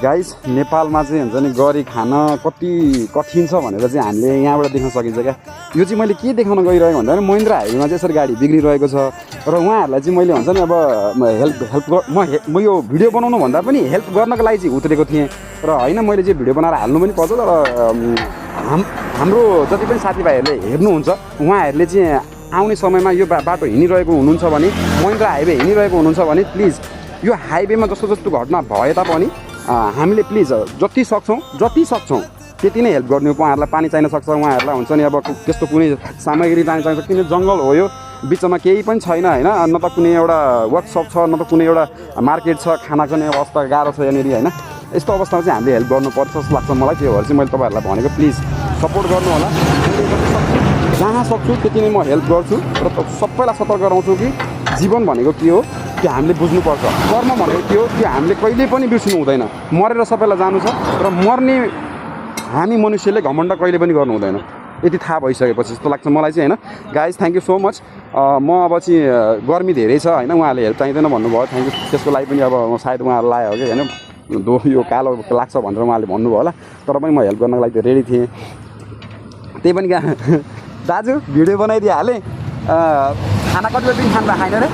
Guys नेपालमा चाहिँ हुन्छ नि गरी खान कति कठिन छ भनेर चाहिँ हामीले यहाँबाट देख्न सकिन्छ क्या। यो चाहिँ मैले के देखाउन गइरहेको भन्दा महिन्द्रा हाइवेमा चाहिँ यसरी गाडी बिग्रिरहेको छ र उहाँहरूलाई चाहिँ मैले हुन्छ नि अब म यो भिडियो बनाउनु भन्दा पनि हेल्प गर्नको लागि चाहिँ उत्रेको थिएँ र होइन मैले चाहिँ भिडियो बनाएर हाल्नु पनि पर्छ तर हाम्रो जति पनि साथीभाइहरूले हेर्नुहुन्छ उहाँहरूले चाहिँ आउने समयमा यो बाटो हिँडिरहेको हुनुहुन्छ भने महिन्द्रा हाइवे हिँडिरहेको हुनुहुन्छ भने प्लिज यो हाइवेमा जस्तो जस्तो घटना भए तापनि हामीले प्लिज जति सक्छौँ त्यति नै हेल्प गर्ने। उहाँहरूलाई पानी चाहिन सक्छ, उहाँहरूलाई हुन्छ नि अब त्यस्तो कुनै सामग्री चाहिन्छ किन जङ्गल हो यो बिचमा केही पनि छैन होइन, न त कुनै एउटा वर्कसप छ न त कुनै एउटा मार्केट छ, खानाको नै अवस्था गाह्रो छ यहाँनिर होइन। यस्तो अवस्थामा चाहिँ हामीले हेल्प गर्नुपर्छ जस्तो लाग्छ मलाई। त्यो भएर चाहिँ मैले तपाईँहरूलाई भनेको प्लिज सपोर्ट गर्नु होला। जहाँ सक्छु त्यति नै म हेल्प गर्छु र सबैलाई सतर्क गराउँछु कि जीवन भनेको के हो त्यो हामीले बुझ्नुपर्छ। कर्म भनेको के हो त्यो हामीले कहिले पनि बिर्सिनु हुँदैन। मरेर सबैलाई जानु छ र मर्ने हामी मनुष्यले घमण्ड कहिले पनि गर्नु हुँदैन। यति थाहा भइसकेपछि जस्तो लाग्छ मलाई चाहिँ होइन। Guys thank you so much. म अब चाहिँ गर्मी धेरै छ होइन, उहाँहरूले हेल्प चाहिँदैन भन्नुभयो, थ्याङ्क यू। त्यसको लागि पनि अब सायद उहाँहरू लायो हो कि होइन, यो कालो लाग्छ भनेर उहाँले भन्नुभयो होला, तर पनि म हेल्प गर्नको लागि रेडी थिएँ। त्यही पनि दाजु भिडियो बनाइदिइहालेँ। खाना कति बजीदेखि खानु भएको छैन रे?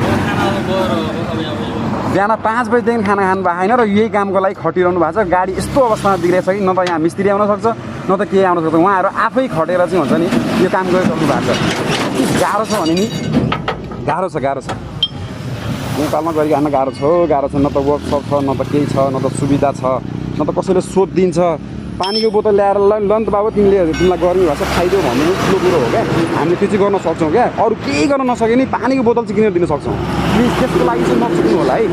बिहान 5 बजीदेखि खाना खानु भएको छैन र यही कामको लागि खटिरहनु भएको छ। गाडी यस्तो अवस्थामा बिग्रेको छ कि न त यहाँ मिस्त्री आउन सक्छ न त के आउन सक्छ। उहाँहरू आफै खटेर चाहिँ हुन्छ नि यो काम गरिरहनु भएको छ। गाह्रो छ भने नि गाह्रो छ। नेपालमा गरी खान गाह्रो छ न त वर्कसप छ न त केही छ न त सुविधा छ न त कसैले सोध दिन्छ। पानीको बोतल ल्याएर ल त बाबु तिमीलाई गर्मी भएको छ खाइदेऊ भन्ने ठुलो कुरो हो क्या। हामीले त्यो चाहिँ गर्न सक्छौँ क्या, अरू केही गर्न नसके नि पानीको बोतल चाहिँ किनेर दिन सक्छौँ। प्लिज त्यसको लागि चाहिँ नसक्नु होला है।